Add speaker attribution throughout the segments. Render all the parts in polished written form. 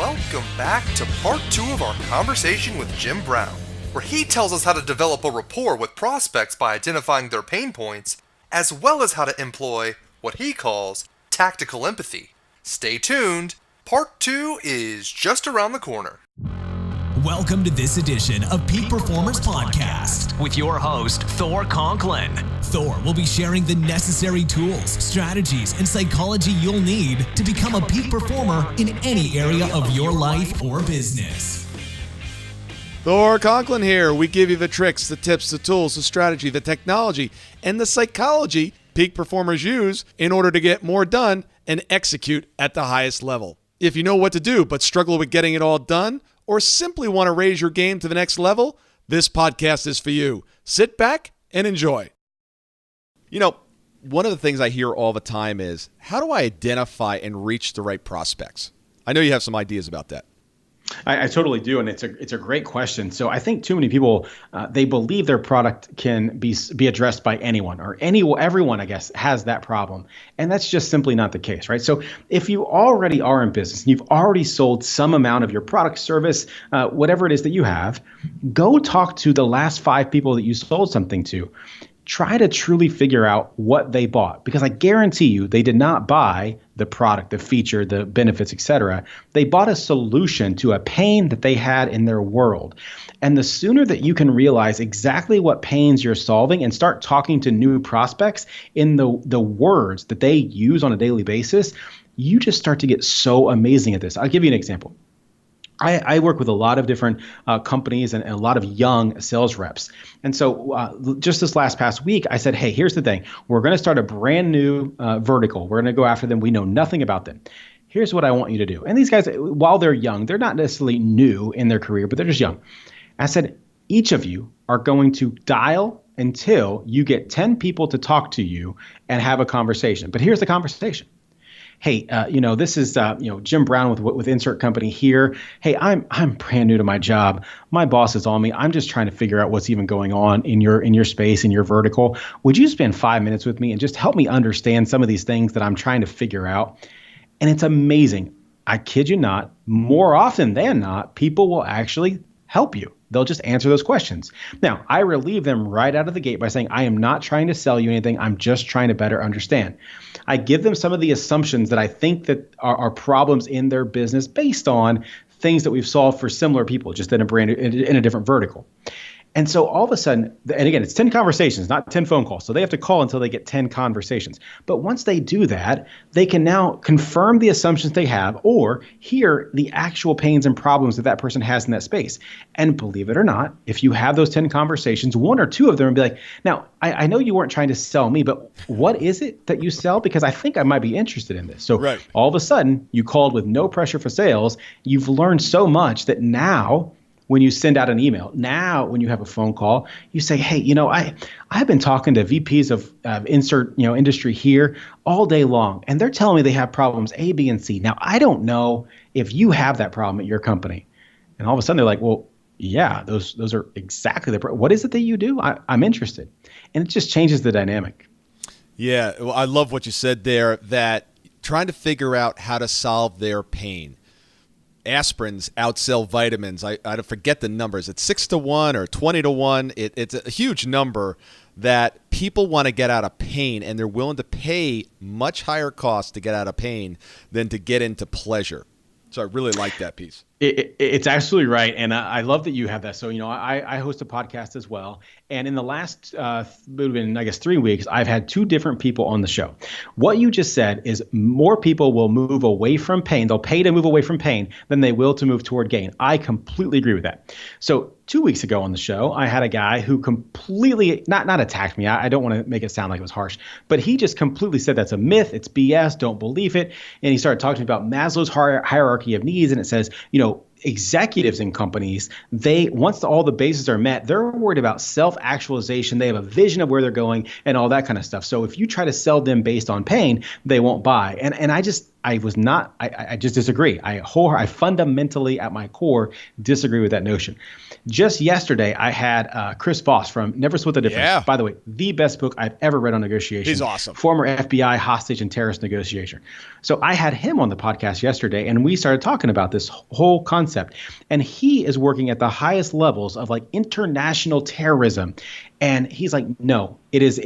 Speaker 1: Welcome back to part 2 of our conversation with Jim Brown, where he tells us how to develop a rapport with prospects by identifying their pain points, as well as how to employ what he calls tactical empathy. Stay tuned, part 2 is just around the corner.
Speaker 2: Welcome to this edition of Peak Performance Podcast with your host, Thor Conklin. Thor will be sharing the necessary tools, strategies, and psychology you'll need to become a peak performer in any area of your life or business.
Speaker 3: Thor Conklin here. We give you the tricks, the tips, the tools, the strategy, the technology, and the psychology peak performers use in order to get more done and execute at the highest level. If you know what to do but struggle with getting it all done, or simply want to raise your game to the next level, this podcast is for you. Sit back and enjoy. You know, one of the things I hear all the time is, how do I identify and reach the right prospects? I know you have some ideas about that.
Speaker 4: I totally do, and it's a great question. So I think too many people they believe their product can be addressed by anyone or everyone, I guess, has that problem, and that's just simply not the case, right? So if you already are in business and you've already sold some amount of your product, service, whatever it is that you have, go talk to the last 5 people that you sold something to. Try to truly figure out what they bought, because I guarantee you they did not buy the product, the feature, the benefits, etc. They bought a solution to a pain that they had in their world. And the sooner that you can realize exactly what pains you're solving and start talking to new prospects in the words that they use on a daily basis, you just start to get so amazing at this. I'll give you an example. I work with a lot of different companies and a lot of young sales reps. And so just this past week, I said, hey, here's the thing. We're going to start a brand new vertical. We're going to go after them. We know nothing about them. Here's what I want you to do. And these guys, while they're young, they're not necessarily new in their career, but they're just young. I said, each of you are going to dial until you get 10 people to talk to you and have a conversation. But here's the conversation. Hey, this is, Jim Brown with Insert Company here. Hey, I'm brand new to my job. My boss is on me. I'm just trying to figure out what's even going on in your space, in your vertical. Would you spend 5 minutes with me and just help me understand some of these things that I'm trying to figure out? And it's amazing. I kid you not, more often than not, people will actually help you. They'll just answer those questions. Now, I relieve them right out of the gate by saying, I am not trying to sell you anything. I'm just trying to better understand. I give them some of the assumptions that I think that are problems in their business based on things that we've solved for similar people, just in a different vertical. And so all of a sudden, and again, it's 10 conversations, not 10 phone calls. So they have to call until they get 10 conversations. But once they do that, they can now confirm the assumptions they have or hear the actual pains and problems that person has in that space. And believe it or not, if you have those 10 conversations, 1 or 2 of them will be like, now, I know you weren't trying to sell me, but what is it that you sell? Because I think I might be interested in this. So right. All of a sudden, you called with no pressure for sales. You've learned so much that now, when you send out an email, now when you have a phone call, you say, hey, I've been talking to VPs of insert industry here all day long, and they're telling me they have problems A, B, and C. Now, I don't know if you have that problem at your company. And all of a sudden they're like, well, yeah, those are exactly the problem. What is it that you do? I'm interested. And it just changes the dynamic. Yeah,
Speaker 3: well, I love what you said there, that trying to figure out how to solve their pain. Aspirins outsell vitamins. I forget the numbers. It's 6-1 or 20-1. It's a huge number that people want to get out of pain, and they're willing to pay much higher costs to get out of pain than to get into pleasure. So I really like that piece.
Speaker 4: It's absolutely right. And I love that you have that. So, I host a podcast as well. And in the last, 3 weeks, I've had 2 different people on the show. What you just said is more people will move away from pain. They'll pay to move away from pain than they will to move toward gain. I completely agree with that. So 2 weeks ago on the show, I had a guy who completely, not attacked me. I don't want to make it sound like it was harsh, but he just completely said that's a myth. It's BS. Don't believe it. And he started talking about Maslow's hierarchy of needs. And it says, executives in companies, once all the bases are met, they're worried about self-actualization. They have a vision of where they're going and all that kind of stuff. So if you try to sell them based on pain, they won't buy. And I just disagree. I fundamentally at my core disagree with that notion. Just yesterday, I had Chris Voss from Never Split the Difference.
Speaker 3: Yeah.
Speaker 4: By the way, the best book I've ever read on negotiation.
Speaker 3: He's awesome.
Speaker 4: Former FBI hostage and terrorist negotiator. So I had him on the podcast yesterday, and we started talking about this whole concept. And he is working at the highest levels of like international terrorism. And he's like, no, it's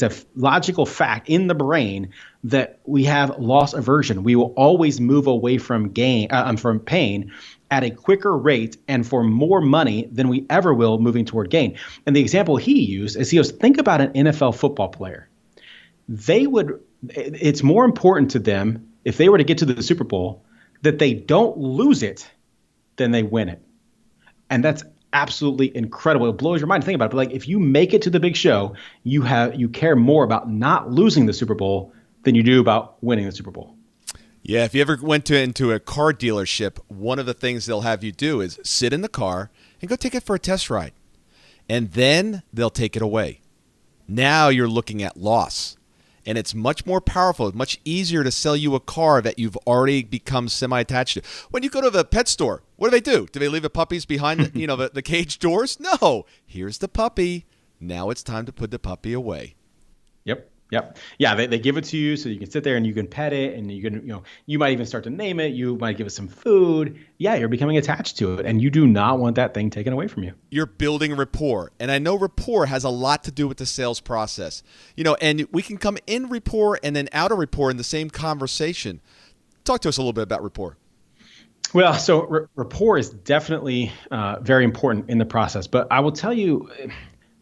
Speaker 4: a logical fact in the brain that we have loss aversion. We will always move away from pain at a quicker rate and for more money than we ever will moving toward gain. And the example he used is he goes, think about an NFL football player. It's more important to them if they were to get to the Super Bowl that they don't lose it than they win it. And that's absolutely incredible. It blows your mind to think about it. But like if you make it to the big show, you care more about not losing the Super Bowl than you do about winning the Super Bowl.
Speaker 3: Yeah, if you ever went into a car dealership, one of the things they'll have you do is sit in the car and go take it for a test ride. And then they'll take it away. Now you're looking at loss. And it's much more powerful. It's much easier to sell you a car that you've already become semi-attached to. When you go to the pet store, what do? Do they leave the puppies behind the cage doors? No. Here's the puppy. Now it's time to put the puppy away.
Speaker 4: Yep. Yeah, they give it to you so you can sit there and you can pet it and you might even start to name it. You might give it some food. Yeah, you're becoming attached to it and you do not want that thing taken away from you.
Speaker 3: You're building rapport. And I know rapport has a lot to do with the sales process. And we can come in rapport and then out of rapport in the same conversation. Talk to us a little bit about rapport.
Speaker 4: Well, so rapport is definitely very important in the process. But I will tell you,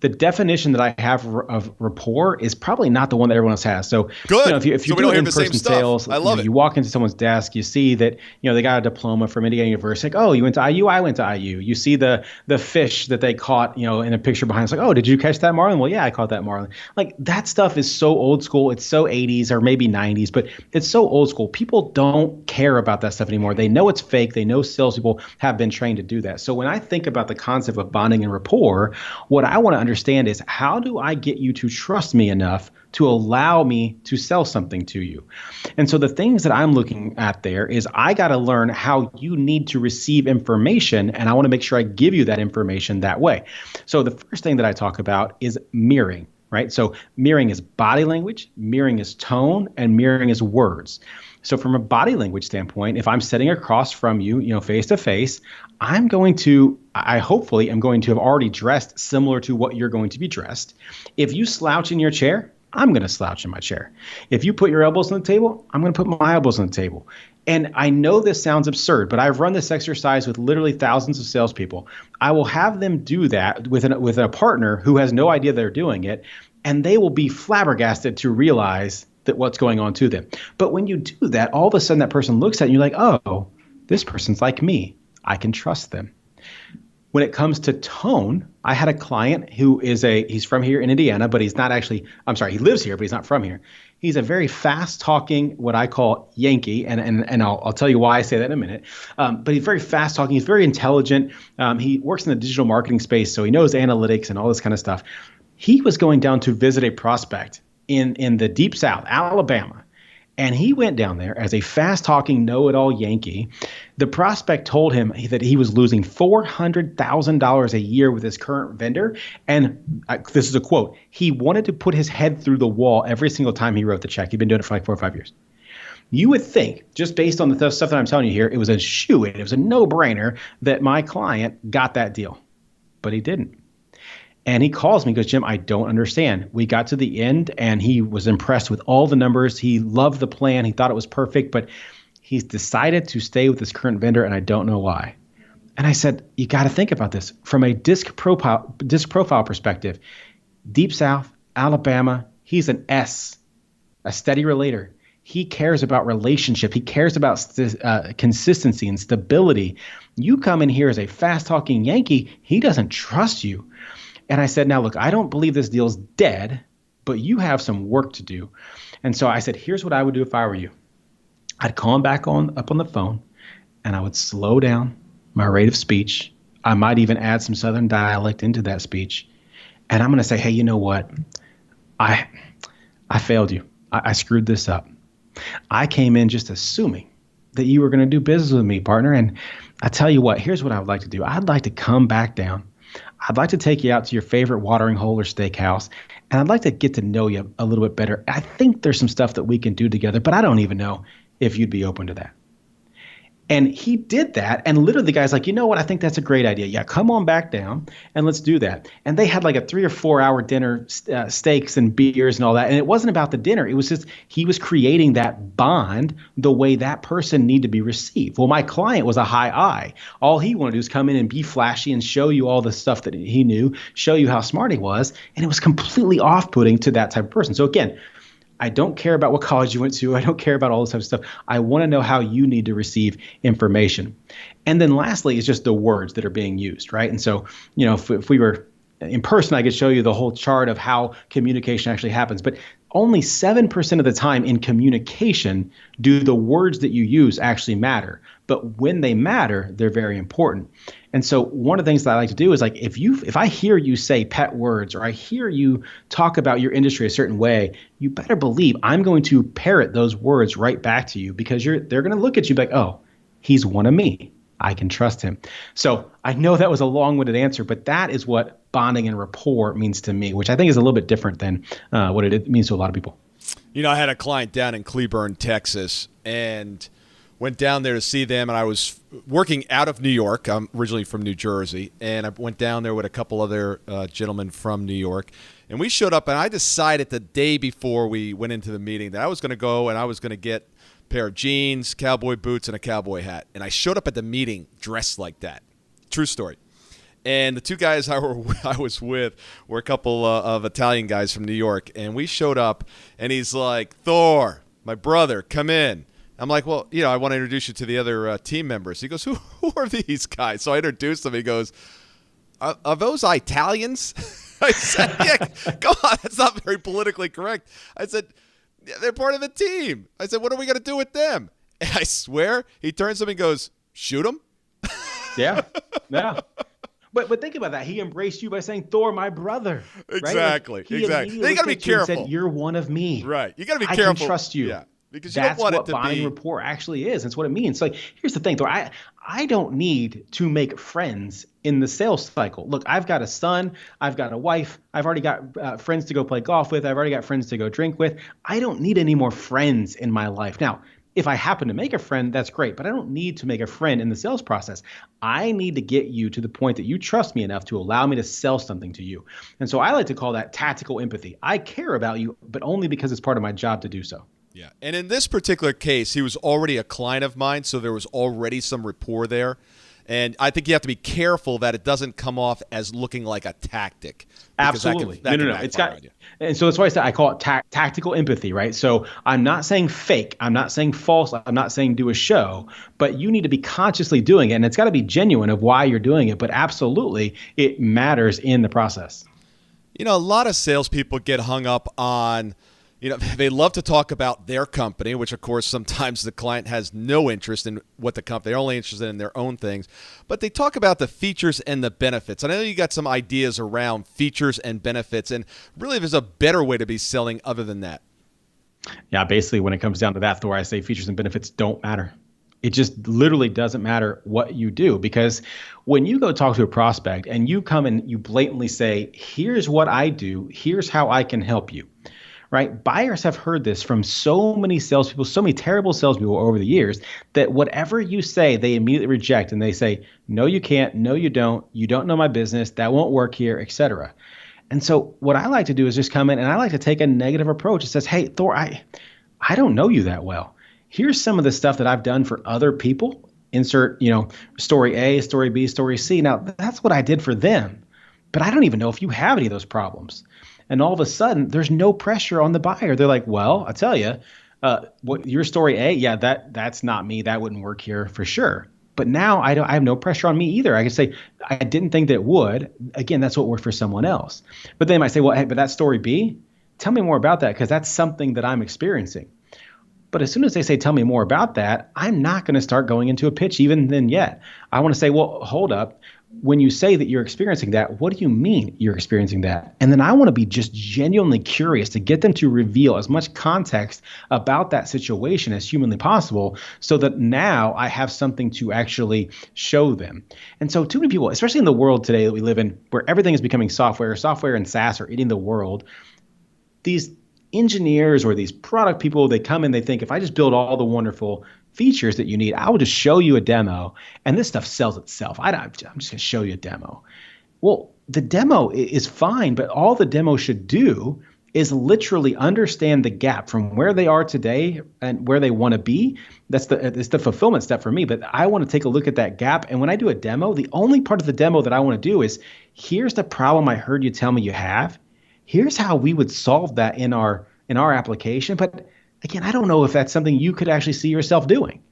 Speaker 4: the definition that I have of rapport is probably not the one that everyone else has. So,
Speaker 3: good.
Speaker 4: If you do in-person sales,
Speaker 3: I love it.
Speaker 4: You walk into someone's desk, you see that they got a diploma from Indiana University. Like, oh, you went to IU, I went to IU. You see the fish that they caught, in a picture behind. It's like, oh, did you catch that marlin? Well, yeah, I caught that marlin. Like that stuff is so old school. It's so 80s or maybe 90s, but it's so old school. People don't care about that stuff anymore. They know it's fake. They know salespeople have been trained to do that. So when I think about the concept of bonding and rapport, what I want to understand is how do I get you to trust me enough to allow me to sell something to you? And so the things that I'm looking at there is I got to learn how you need to receive information, and I want to make sure I give you that information that way. So the first thing that I talk about is mirroring, right? So mirroring is body language, mirroring is tone, and mirroring is words. So from a body language standpoint, if I'm sitting across from you, face to face, I hopefully am going to have already dressed similar to what you're going to be dressed. If you slouch in your chair, I'm going to slouch in my chair. If you put your elbows on the table, I'm going to put my elbows on the table. And I know this sounds absurd, but I've run this exercise with literally thousands of salespeople. I will have them do that with a partner who has no idea they're doing it, and they will be flabbergasted to realize that what's going on to them. But when you do that, all of a sudden that person looks at you and you're like, oh, this person's like me. I can trust them. When it comes to tone, I had a client who he's from here in Indiana, but he's not actually, he lives here, but he's not from here. He's a very fast talking, what I call Yankee. And I'll tell you why I say that in a minute. But he's very fast talking. He's very intelligent. He works in the digital marketing space. So he knows analytics and all this kind of stuff. He was going down to visit a prospect in the deep South, Alabama. And he went down there as a fast-talking, know-it-all Yankee. The prospect told him that he was losing $400,000 a year with his current vendor. And this is a quote, he wanted to put his head through the wall every single time he wrote the check. He'd been doing it for like 4 or 5 years. You would think, just based on the stuff that I'm telling you here, it was a shoo-in. It was a no-brainer that my client got that deal. But he didn't. And he calls me and goes, Jim, I don't understand. We got to the end and he was impressed with all the numbers. He loved the plan. He thought it was perfect, but he's decided to stay with his current vendor and I don't know why. And I said, you got to think about this from a disc profile perspective. Deep South, Alabama, he's an S, a steady relator. He cares about relationship. He cares about consistency and stability. You come in here as a fast-talking Yankee, he doesn't trust you. And I said, now, look, I don't believe this deal's dead, but you have some work to do. And so I said, here's what I would do if I were you. I'd call him back up on the phone, and I would slow down, my rate of speech. I might even add some Southern dialect into that speech. And I'm going to say, hey, you know what? I failed you. I screwed this up. I came in just assuming that you were going to do business with me, partner. And I tell you what, here's what I would like to do. I'd like to come back down. I'd like to take you out to your favorite watering hole or steakhouse, and I'd like to get to know you a little bit better. I think there's some stuff that we can do together, but I don't even know if you'd be open to that. And he did that. And literally the guy's like, you know what? I think that's a great idea. Yeah, come on back down and let's do that. And they had like a 3 or 4 hour dinner, steaks and beers and all that. And it wasn't about the dinner. It was just he was creating that bond the way that person needed to be received. Well, my client was a high I. All he wanted to do was come in and be flashy and show you all the stuff that he knew, show you how smart he was. And it was completely off-putting to that type of person. So again, I don't care about what college you went to. I don't care about all this type of stuff. I want to know how you need to receive information. And then lastly is just the words that are being used, right? And so, if we were in person, I could show you the whole chart of how communication actually happens. But only 7% of the time in communication do the words that you use actually matter. But when they matter, they're very important. And so one of the things that I like to do is like if I hear you say pet words or I hear you talk about your industry a certain way, you better believe I'm going to parrot those words right back to you because they're going to look at you like, oh, he's one of me. I can trust him. So I know that was a long-winded answer, but that is what bonding and rapport means to me, which I think is a little bit different than what it means to a lot of people.
Speaker 3: I had a client down in Cleburne, Texas, and went down there to see them, and I was working out of New York. I'm originally from New Jersey, and I went down there with a couple other gentlemen from New York, and we showed up, and I decided the day before we went into the meeting that I was going to go and I was going to get a pair of jeans, cowboy boots, and a cowboy hat, and I showed up at the meeting dressed like that. True story. And the two guys I was with were a couple of Italian guys from New York, and we showed up, and he's like, Thor, my brother, come in. I'm like, well, I want to introduce you to the other team members. He goes, who are these guys? So I introduced them. He goes, are those Italians? I said, yeah, come on, that's not very politically correct. I said, yeah, they're part of the team. I said, what are we going to do with them? And I swear, he turns to me and goes, shoot them?
Speaker 4: Yeah. But think about that. He embraced you by saying, Thor, my brother.
Speaker 3: Exactly.
Speaker 4: Right? Like,
Speaker 3: exactly. You got to be careful.
Speaker 4: Said, you're one of me.
Speaker 3: Right. You got to be careful.
Speaker 4: I can trust you.
Speaker 3: Yeah. Because
Speaker 4: that's
Speaker 3: you don't want
Speaker 4: what
Speaker 3: it to
Speaker 4: bonding
Speaker 3: be
Speaker 4: rapport actually is. That's what it means. Like, here's the thing, Thor. I don't need to make friends in the sales cycle. Look, I've got a son. I've got a wife. I've already got friends to go play golf with. I've already got friends to go drink with. I don't need any more friends in my life. Now, if I happen to make a friend, that's great. But I don't need to make a friend in the sales process. I need to get you to the point that you trust me enough to allow me to sell something to you. And so I like to call that tactical empathy. I care about you, but only because it's part of my job to do so.
Speaker 3: Yeah. And in this particular case, he was already a client of mine, so there was already some rapport there. And I think you have to be careful that it doesn't come off as looking like a tactic.
Speaker 4: Absolutely. No. It's got, and so that's why I call it tactical empathy, right? So I'm not saying fake. I'm not saying false. I'm not saying do a show, but you need to be consciously doing it. And it's got to be genuine of why you're doing it. But absolutely, it matters in the process.
Speaker 3: A lot of salespeople get hung up on, they love to talk about their company, which, of course, sometimes the client has no interest in what the company, they're only interested in their own things. But they talk about the features and the benefits. I know you got some ideas around features and benefits, and really there's a better way to be selling other than that.
Speaker 4: Yeah, basically, when it comes down to that, Thor, I say features and benefits don't matter. It just literally doesn't matter what you do, because when you go talk to a prospect and you come and you blatantly say, here's what I do, here's how I can help you. Right? Buyers have heard this from so many salespeople, so many terrible salespeople over the years, that whatever you say, they immediately reject, and they say, no, you can't, no, you don't know my business, that won't work here, etc. And so what I like to do is just come in and I like to take a negative approach. It says, hey, Thor, I don't know you that well. Here's some of the stuff that I've done for other people. Insert, story A, story B, story C. Now, that's what I did for them, but I don't even know if you have any of those problems. And all of a sudden, there's no pressure on the buyer. They're like, well, I'll tell you, what your story A, yeah, that's not me. That wouldn't work here for sure. But now I have no pressure on me either. I can say, I didn't think that it would. Again, that's what worked for someone else. But they might say, well, hey, but that story B, tell me more about that, because that's something that I'm experiencing. But as soon as they say, tell me more about that, I'm not going to start going into a pitch even then yet. I want to say, well, hold up. When you say that you're experiencing that, what do you mean you're experiencing that? And then I want to be just genuinely curious to get them to reveal as much context about that situation as humanly possible so that now I have something to actually show them. And so too many people, especially in the world today that we live in, where everything is becoming software and SaaS are eating the world, these engineers or these product people, they come in, they think, if I just build all the wonderful features that you need, I will just show you a demo and this stuff sells itself. I'm just going to show you a demo. Well, the demo is fine, but all the demo should do is literally understand the gap from where they are today and where they want to be. It's the fulfillment step for me, but I want to take a look at that gap. And when I do a demo, the only part of the demo that I want to do is, here's the problem I heard you tell me you have. Here's how we would solve that in our application. But again, I don't know if that's something you could actually see yourself doing.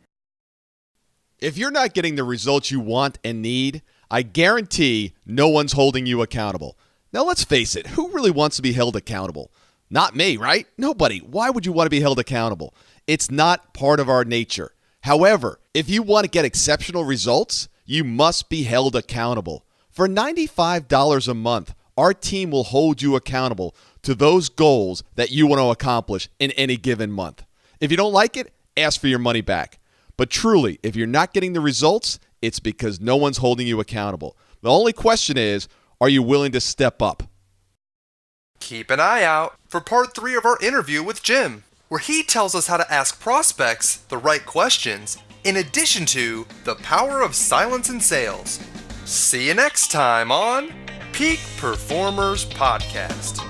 Speaker 3: If you're not getting the results you want and need, I guarantee no one's holding you accountable. Now, let's face it, who really wants to be held accountable? Not me, right? Nobody. Why would you want to be held accountable? It's not part of our nature. However, if you want to get exceptional results, you must be held accountable. For $95 a month, our team will hold you accountable to those goals that you want to accomplish in any given month. If you don't like it, ask for your money back. But truly, if you're not getting the results, it's because no one's holding you accountable. The only question is, are you willing to step up?
Speaker 1: Keep an eye out for part 3 of our interview with Jim, where he tells us how to ask prospects the right questions, in addition to the power of silence in sales. See you next time on Peak Performers Podcast.